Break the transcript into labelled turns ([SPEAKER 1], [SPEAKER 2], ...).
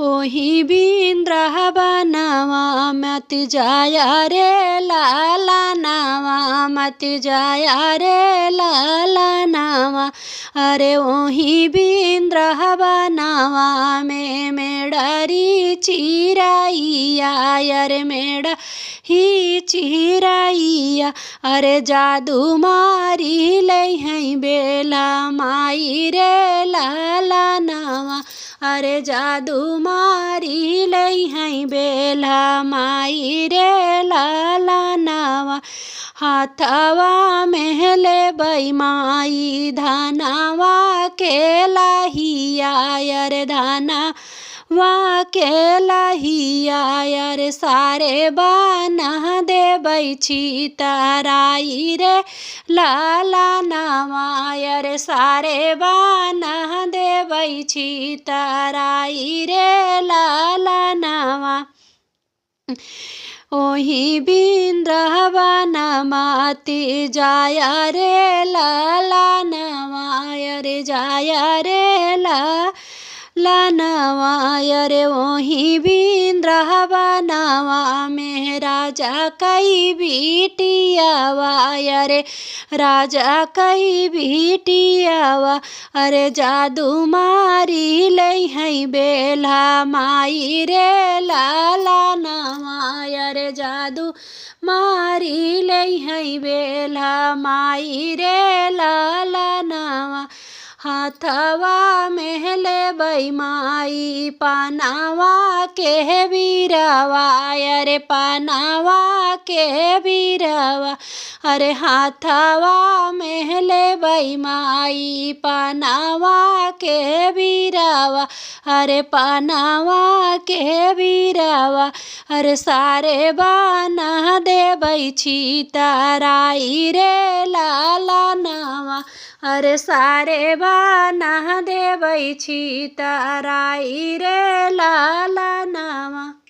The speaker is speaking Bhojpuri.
[SPEAKER 1] ओही बिंद्रा बनावा मत जाया रे लाला नावा, मत जाया रे लाला नावा। अरे ओही बिंद्रा बनावा में मेडरी चिराइया, अरे मेडा ही चिराइया। अरे जादू मारी ले हैं बेला माई रे लाला नावा। अरे जादू मारी ले हैं बेला माई रे लाला नावा। हाथवा मेहले बई माई धनावा के लाहिया, अरे धाना वा के लाहिया। अरे सारे बाना दे बैछी तराई रे लाला नावा। अरे सारे बाना दे बैछी तराई रे लाला नावा। ओही बिंद्रा बना माती जाया रे लाला नावा, अरे जाया रे लाला नावा। अरे ओही बिंद्रा बनावा में राजा कई बिटियावा, अरे राजा कई बिटियावा। अरे जादू मारी ले हैं बेला माई रे लाला नावा। अरे जादू मारी ले हैं बेला माई रे लाला नावा। हाथवा मेहले बई माई पनावा के बीरावा, अरे पनावा के बीरावा। अरे हाथवा मेहले बई माई पनावा के बीरावा, अरे पनावा के बीरावा। अरे सारे बाना दे बैछी तराई रे लाला नावा। अरे सारे बाना दे बैछी तराई रे लाला नावा।